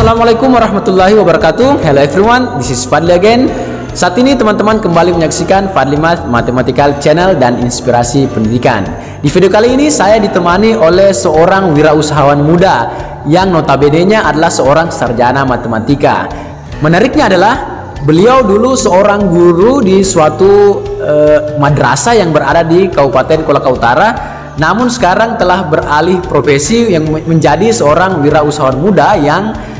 Assalamualaikum warahmatullahi wabarakatuh. Hello everyone, this is Fadli again. Saat ini teman-teman kembali menyaksikan Fadli Mathematical Channel dan Inspirasi Pendidikan. Di video kali ini saya ditemani oleh seorang wirausahawan muda yang notabene-nya adalah seorang sarjana matematika. Menariknya adalah beliau dulu seorang guru di suatu madrasah yang berada di Kabupaten Kolaka Utara. Namun sekarang telah beralih profesi yang menjadi seorang wirausahawan muda yang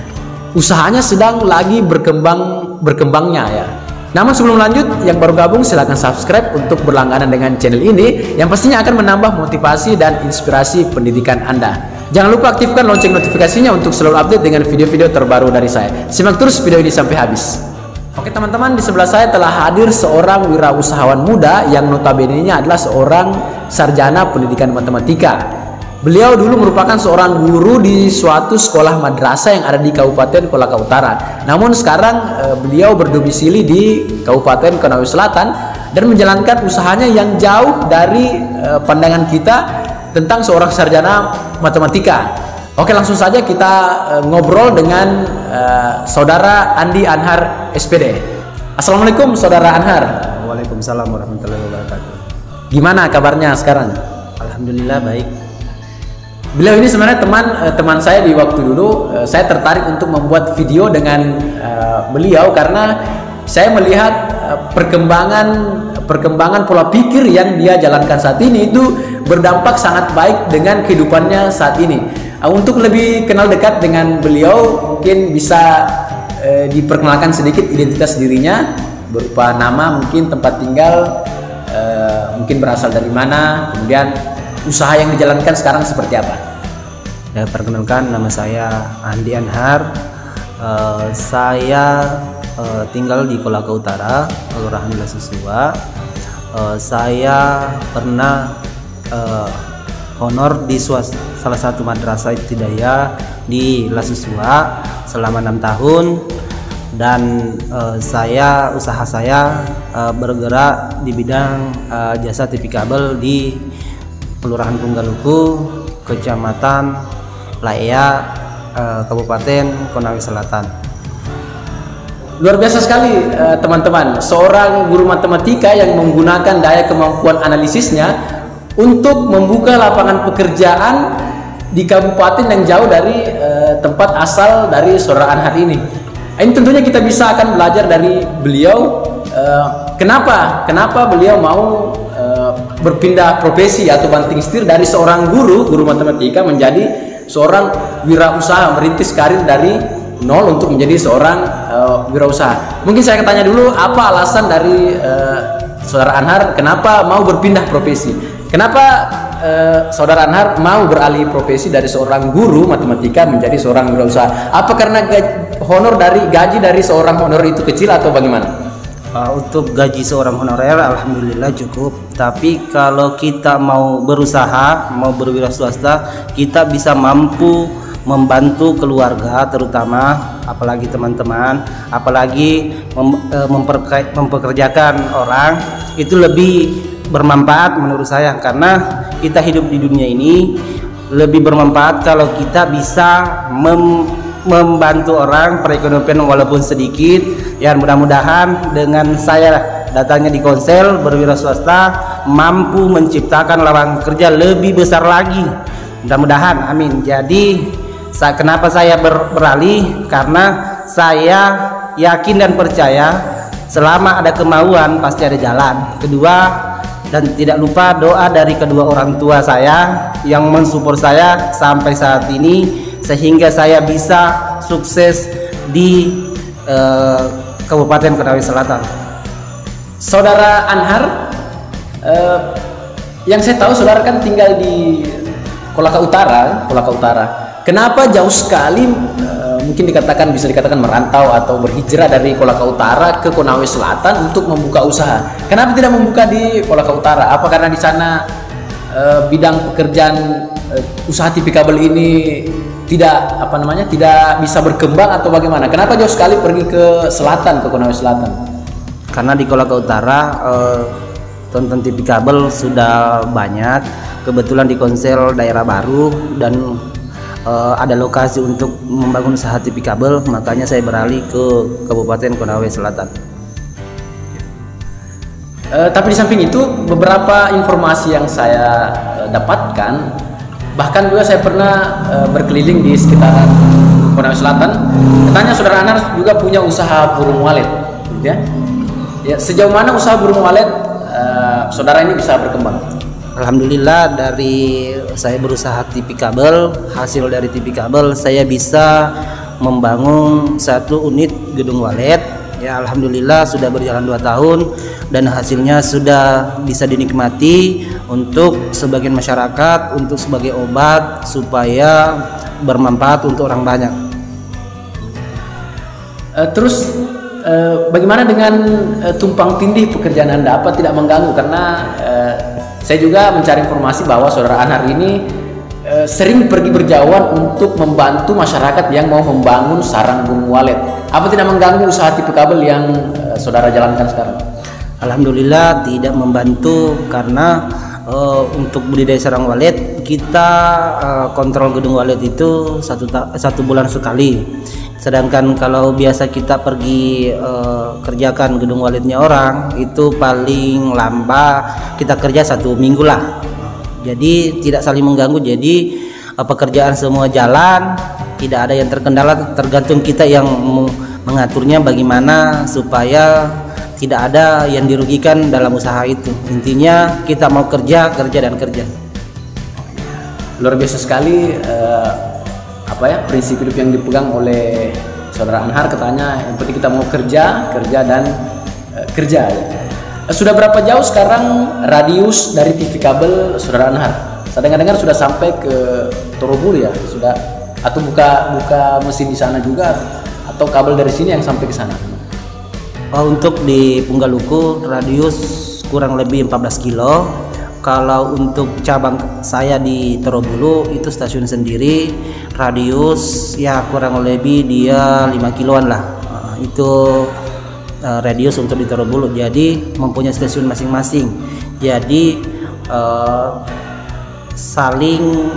usahanya sedang lagi berkembangnya ya. Namun sebelum lanjut, yang baru gabung silahkan subscribe untuk berlangganan dengan channel ini yang pastinya akan menambah motivasi dan inspirasi pendidikan Anda. Jangan lupa aktifkan lonceng notifikasinya untuk selalu update dengan video-video terbaru dari saya. Simak terus video ini sampai habis. Oke teman-teman, di sebelah saya telah hadir seorang wirausahawan muda yang notabene-nya adalah seorang sarjana pendidikan matematika. Beliau dulu merupakan seorang guru di suatu sekolah madrasah yang ada di Kabupaten Kolaka Utara. Namun sekarang beliau berdomisili di Kabupaten Konawe Selatan dan menjalankan usahanya yang jauh dari pandangan kita tentang seorang sarjana matematika. Oke, langsung saja kita ngobrol dengan saudara Andi Anhar SPD. Assalamualaikum saudara Anhar. Waalaikumsalam warahmatullahi wabarakatuh. Gimana kabarnya sekarang? Alhamdulillah baik. Beliau ini sebenarnya teman saya di waktu dulu. Saya tertarik untuk membuat video dengan beliau karena saya melihat perkembangan pola pikir yang dia jalankan saat ini itu berdampak sangat baik dengan kehidupannya saat ini. Untuk lebih kenal dekat dengan beliau, mungkin bisa diperkenalkan sedikit identitas dirinya berupa nama, mungkin tempat tinggal, mungkin berasal dari mana, kemudian usaha yang dijalankan sekarang seperti apa? Ya, perkenalkan, nama saya Andi Anhar. Saya tinggal di Kolaka Utara, Kelurahan Lasusua. Saya pernah honor di salah satu madrasah ibtidaiyah di Lasusua selama 6 tahun, dan usaha saya bergerak di bidang jasa TV kabel di Kelurahan Punggaluku, Kecamatan Laea, Kabupaten Konawe Selatan. Luar biasa sekali teman-teman, seorang guru matematika yang menggunakan daya kemampuan analisisnya untuk membuka lapangan pekerjaan di kabupaten yang jauh dari tempat asal dari saudara Anhar ini. Ini tentunya kita bisa akan belajar dari beliau. Kenapa beliau mau berpindah profesi atau banting setir dari seorang guru matematika menjadi seorang wirausaha, merintis karir dari nol untuk menjadi seorang wirausaha. Mungkin saya akan tanya dulu, apa alasan dari saudara Anhar kenapa mau berpindah profesi? Kenapa saudara Anhar mau beralih profesi dari seorang guru matematika menjadi seorang wirausaha? Apa karena gaji dari seorang honor itu kecil atau bagaimana? Untuk gaji seorang honorer alhamdulillah cukup, tapi kalau kita mau berusaha, mau berwira swasta, kita bisa mampu membantu keluarga, terutama apalagi teman-teman, apalagi mempekerjakan orang, itu lebih bermanfaat menurut saya, karena kita hidup di dunia ini lebih bermanfaat kalau kita bisa membantu orang perekonomian walaupun sedikit. Ya, mudah-mudahan dengan saya datangnya di Konsel berwira swasta mampu menciptakan lapangan kerja lebih besar lagi, mudah-mudahan, amin. Jadi kenapa saya beralih? Karena saya yakin dan percaya selama ada kemauan pasti ada jalan. Kedua, dan tidak lupa doa dari kedua orang tua saya yang mensupport saya sampai saat ini, sehingga saya bisa sukses di Kabupaten Konawe Selatan. Saudara Anhar, yang saya tahu saudara kan tinggal di Kolaka Utara. Kenapa jauh sekali, mungkin bisa dikatakan merantau atau berhijrah dari Kolaka Utara ke Konawe Selatan untuk membuka usaha? Kenapa tidak membuka di Kolaka Utara? Apa karena di sana bidang pekerjaan usaha TV kabel ini tidak bisa berkembang atau bagaimana? Kenapa jauh sekali pergi ke selatan, ke Konawe Selatan? Karena di Kolaka Utara tonton TV kabel sudah banyak, kebetulan di Konsel daerah baru, dan ada lokasi untuk membangun usaha TV kabel, makanya saya beralih ke Kabupaten Konawe Selatan. Tapi di samping itu beberapa informasi yang saya dapatkan, bahkan juga saya pernah berkeliling di sekitaran Konawe Selatan, katanya Saudara Anhar juga punya usaha burung walet, gitu ya. Ya, sejauh mana usaha burung walet saudara ini bisa berkembang? Alhamdulillah, dari saya berusaha TV kabel, hasil dari TV kabel saya bisa membangun 1 unit gedung walet. Ya, alhamdulillah sudah berjalan 2 tahun dan hasilnya sudah bisa dinikmati untuk sebagian masyarakat, untuk sebagai obat supaya bermanfaat untuk orang banyak. Terus bagaimana dengan tumpang tindih pekerjaan Anda? Apa tidak mengganggu? Karena saya juga mencari informasi bahwa Saudara Anhar ini sering pergi berjauhan untuk membantu masyarakat yang mau membangun sarang burung walet. Apa tidak mengganggu usaha TV kabel yang saudara jalankan sekarang? Alhamdulillah tidak membantu, karena untuk budidaya sarang walet kita kontrol gedung walet itu satu bulan sekali. Sedangkan kalau biasa kita pergi kerjakan gedung waletnya orang, itu paling lambat kita kerja 1 minggu lah. Jadi tidak saling mengganggu, jadi pekerjaan semua jalan, tidak ada yang terkendala, tergantung kita yang mengaturnya bagaimana supaya tidak ada yang dirugikan dalam usaha itu. Intinya kita mau kerja dan kerja. Luar biasa sekali prinsip hidup yang dipegang oleh Saudara Anhar. Katanya yang penting kita mau kerja dan kerja. Sudah berapa jauh sekarang radius dari TV kabel Saudara Anhar? Saya dengar sudah sampai ke Torobulu ya, sudah, atau buka mesin di sana juga, atau kabel dari sini yang sampai ke sana? Untuk di Punggaluku radius kurang lebih 14 kilo. Kalau untuk cabang saya di Torobulu itu stasiun sendiri, radius ya kurang lebih dia 5 kiloan lah. Itu radius untuk di Torobulu. Jadi mempunyai stasiun masing-masing. Jadi saling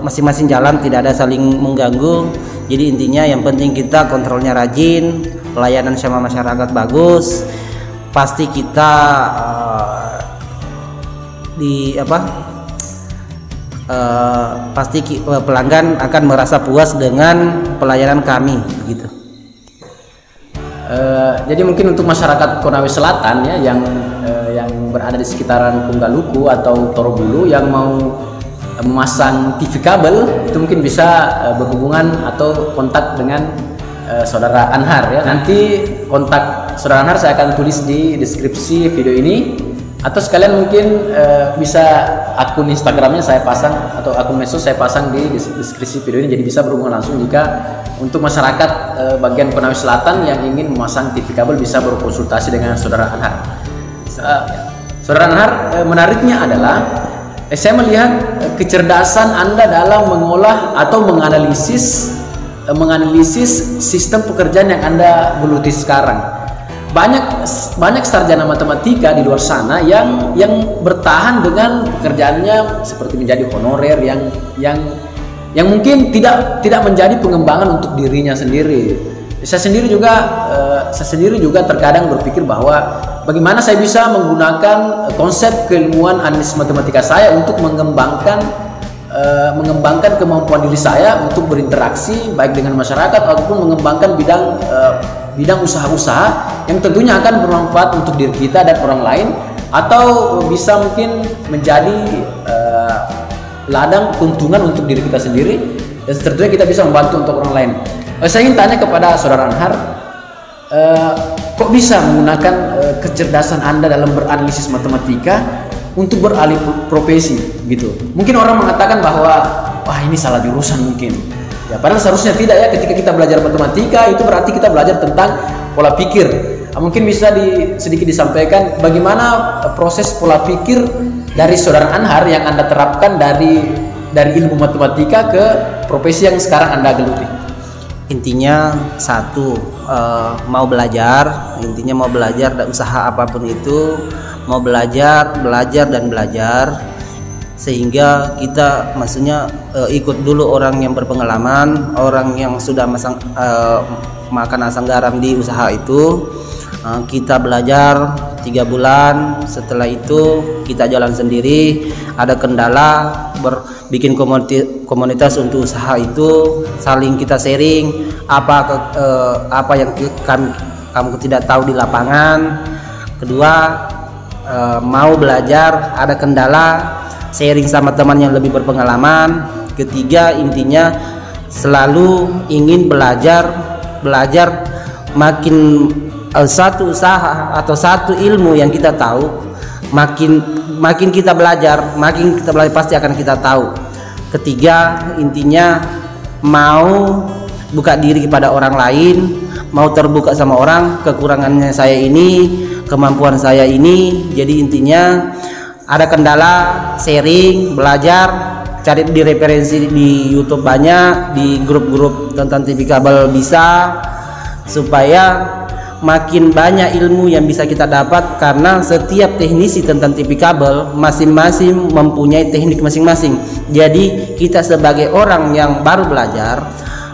masing-masing jalan, tidak ada saling mengganggu. Jadi intinya yang penting kita kontrolnya rajin, pelayanan sama masyarakat bagus, pasti kita pelanggan akan merasa puas dengan pelayanan kami gitu. Jadi mungkin untuk masyarakat Konawe Selatan ya yang berada di sekitaran Punggaluku atau Torobulu yang mau memasang TV kabel, itu mungkin bisa berhubungan atau kontak dengan Saudara Anhar ya. Nanti kontak Saudara Anhar saya akan tulis di deskripsi video ini, atau sekalian mungkin bisa akun Instagramnya saya pasang atau akun medsos saya pasang di deskripsi video ini, jadi bisa berhubungan langsung jika untuk masyarakat bagian Konawe Selatan yang ingin memasang TV kabel bisa berkonsultasi dengan Saudara Anhar. Saudara Anhar, menariknya adalah saya melihat kecerdasan Anda dalam mengolah atau menganalisis sistem pekerjaan yang Anda geluti sekarang. Banyak sarjana matematika di luar sana yang bertahan dengan pekerjaannya seperti menjadi honorer yang mungkin tidak menjadi pengembangan untuk dirinya sendiri. Saya sendiri juga terkadang berpikir bahwa bagaimana saya bisa menggunakan konsep keilmuan analisis matematika saya untuk mengembangkan kemampuan diri saya untuk berinteraksi baik dengan masyarakat ataupun mengembangkan bidang usaha-usaha yang tentunya akan bermanfaat untuk diri kita dan orang lain, atau bisa mungkin menjadi ladang keuntungan untuk diri kita sendiri, dan tentunya kita bisa membantu untuk orang lain. Saya ingin tanya kepada Saudara Anhar, kok bisa menggunakan kecerdasan Anda dalam beranalisis matematika untuk beralih profesi gitu? Mungkin orang mengatakan bahwa wah ini salah jurusan mungkin. Ya, padahal seharusnya tidak ya. Ketika kita belajar matematika itu berarti kita belajar tentang pola pikir. Mungkin bisa sedikit disampaikan bagaimana proses pola pikir dari Saudara Anhar yang Anda terapkan dari ilmu matematika ke profesi yang sekarang Anda geluti. Intinya satu, mau belajar. Intinya mau belajar, dan usaha apapun itu mau belajar dan belajar. sehingga kita maksudnya ikut dulu orang yang berpengalaman, orang yang sudah makan asam garam di usaha itu. Kita belajar 3 bulan, setelah itu kita jalan sendiri. Ada kendala, bikin komunitas untuk usaha itu, saling kita sharing apa yang kamu tidak tahu di lapangan. Kedua, mau belajar, ada kendala, sharing sama teman yang lebih berpengalaman. Ketiga, intinya selalu ingin belajar makin satu usaha atau satu ilmu yang kita tahu, makin kita belajar pasti akan kita tahu. Ketiga, intinya mau buka diri kepada orang lain, mau terbuka sama orang, kekurangannya saya ini, kemampuan saya ini. Jadi intinya ada kendala, sharing, belajar, cari di referensi di YouTube banyak, di grup-grup tentang TV kabel bisa, supaya makin banyak ilmu yang bisa kita dapat, karena setiap teknisi tentang TV kabel masing-masing mempunyai teknik masing-masing. Jadi kita sebagai orang yang baru belajar,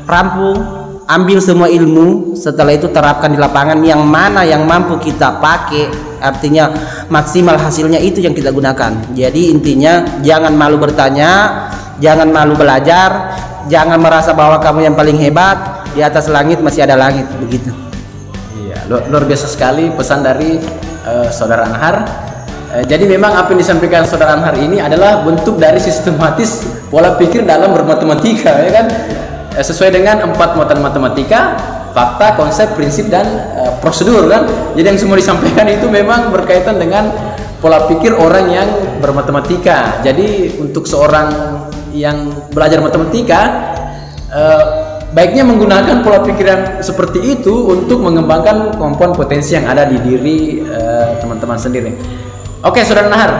rampung, ambil semua ilmu, setelah itu terapkan di lapangan, yang mana yang mampu kita pakai, artinya maksimal hasilnya itu yang kita gunakan. Jadi intinya jangan malu bertanya, jangan malu belajar, jangan merasa bahwa kamu yang paling hebat, di atas langit masih ada langit, begitu. Luar biasa sekali pesan dari Saudara Anhar. Jadi memang apa yang disampaikan Saudara Anhar ini adalah bentuk dari sistematis pola pikir dalam bermatematika, ya kan? Sesuai dengan 4 muatan matematika: fakta, konsep, prinsip, dan prosedur, kan? Jadi yang semua disampaikan itu memang berkaitan dengan pola pikir orang yang bermatematika. Jadi untuk seorang yang belajar matematika, baiknya menggunakan pola pikir yang seperti itu untuk mengembangkan kemampuan potensi yang ada di diri teman-teman sendiri. Oke, Saudara Nahar,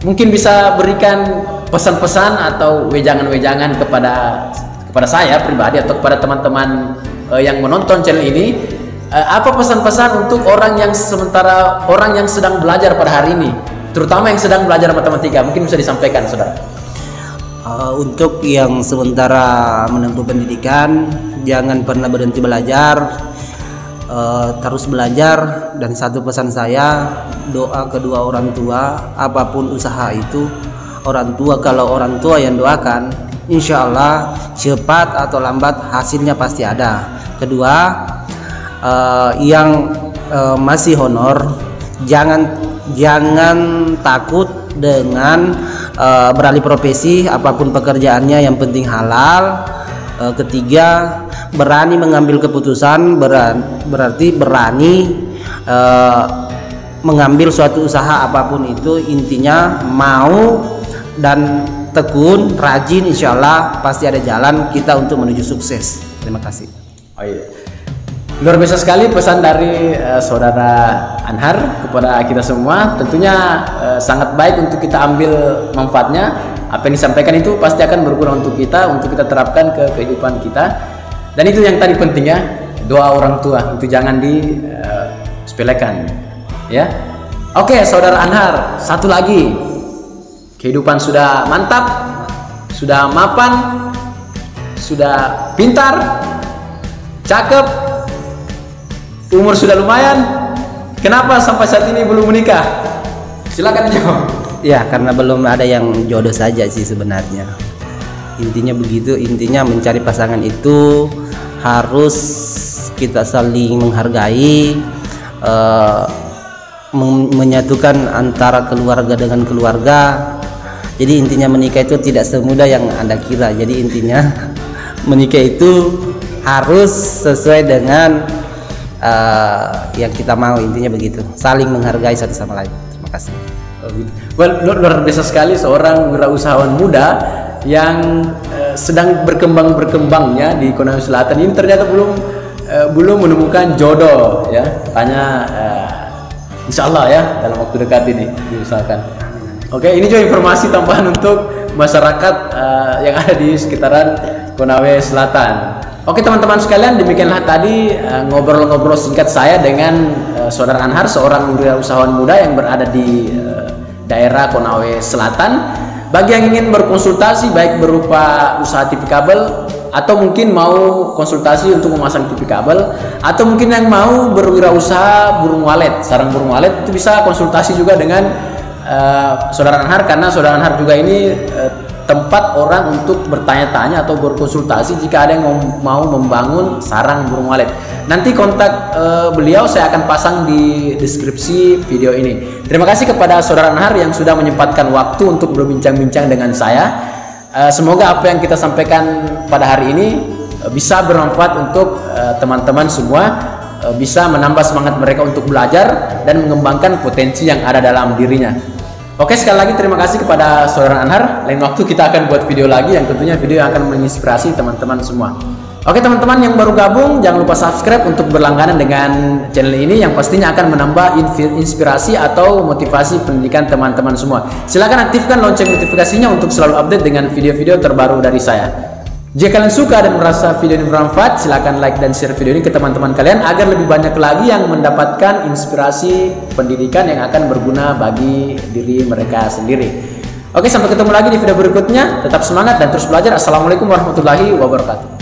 mungkin bisa berikan pesan-pesan atau wejangan-wejangan kepada saya pribadi atau kepada teman-teman yang menonton channel ini. Apa pesan-pesan untuk orang yang sedang belajar pada hari ini, terutama yang sedang belajar matematika? Mungkin bisa disampaikan, Saudara. Untuk yang sementara menempuh pendidikan, jangan pernah berhenti belajar, terus belajar. Dan satu pesan saya, doa kedua orang tua, apapun usaha itu, orang tua, kalau orang tua yang doakan, insya Allah cepat atau lambat hasilnya pasti ada. Kedua, yang masih honor, jangan takut dengan beralih profesi, apapun pekerjaannya yang penting halal. Ketiga, berani mengambil keputusan, berarti berani mengambil suatu usaha apapun itu. Intinya mau dan tekun, rajin, insya Allah pasti ada jalan kita untuk menuju sukses. Terima kasih. Oh iya, luar biasa sekali pesan dari Saudara Anhar kepada kita semua. Tentunya sangat baik untuk kita ambil manfaatnya. Apa yang disampaikan itu pasti akan berguna untuk kita terapkan ke kehidupan kita. Dan itu yang tadi pentingnya, doa orang tua itu jangan disepelekan, ya. Oke, Saudara Anhar, satu lagi, kehidupan sudah mantap, sudah mapan, sudah pintar, cakep, umur sudah lumayan, kenapa sampai saat ini belum menikah? Silakan jawab. Ya, karena belum ada yang jodoh saja sih sebenarnya. Intinya begitu. Intinya mencari pasangan itu harus kita saling menghargai, menyatukan antara keluarga dengan keluarga. Jadi intinya menikah itu tidak semudah yang Anda kira. Jadi intinya menikah itu harus sesuai dengan yang kita mau. Intinya begitu, saling menghargai satu sama lain. Terima kasih. Luar biasa sekali seorang wirausahawan muda yang sedang berkembangnya di Konawe Selatan ini ternyata belum menemukan jodoh, ya. Hanya insya Allah ya dalam waktu dekat ini diusahakan. Oke, ini juga informasi tambahan untuk masyarakat yang ada di sekitaran Konawe Selatan. Oke teman-teman sekalian, demikianlah tadi ngobrol-ngobrol singkat saya dengan Saudara Anhar, seorang wirausahawan muda yang berada di daerah Konawe Selatan. Bagi yang ingin berkonsultasi baik berupa usaha TV kabel atau mungkin mau konsultasi untuk memasang TV kabel, atau mungkin yang mau berwirausaha burung walet, sarang burung walet, itu bisa konsultasi juga dengan Saudara Anhar, karena Saudara Anhar juga ini tempat orang untuk bertanya-tanya atau berkonsultasi jika ada yang mau membangun sarang burung walet. Nanti kontak beliau saya akan pasang di deskripsi video ini. Terima kasih kepada Saudara Anhar yang sudah menyempatkan waktu untuk berbincang-bincang dengan saya. Semoga apa yang kita sampaikan pada hari ini bisa bermanfaat untuk teman-teman semua, bisa menambah semangat mereka untuk belajar dan mengembangkan potensi yang ada dalam dirinya. Oke, sekali lagi terima kasih kepada Saudara Anhar. Lain waktu kita akan buat video lagi yang tentunya video yang akan menginspirasi teman-teman semua. Oke teman-teman yang baru gabung, jangan lupa subscribe untuk berlangganan dengan channel ini yang pastinya akan menambah inspirasi atau motivasi pendidikan teman-teman semua. Silahkan aktifkan lonceng notifikasinya untuk selalu update dengan video-video terbaru dari saya. Jika kalian suka dan merasa video ini bermanfaat, silahkan like dan share video ini ke teman-teman kalian agar lebih banyak lagi yang mendapatkan inspirasi pendidikan yang akan berguna bagi diri mereka sendiri. Oke, sampai ketemu lagi di video berikutnya. Tetap semangat dan terus belajar. Assalamualaikum warahmatullahi wabarakatuh.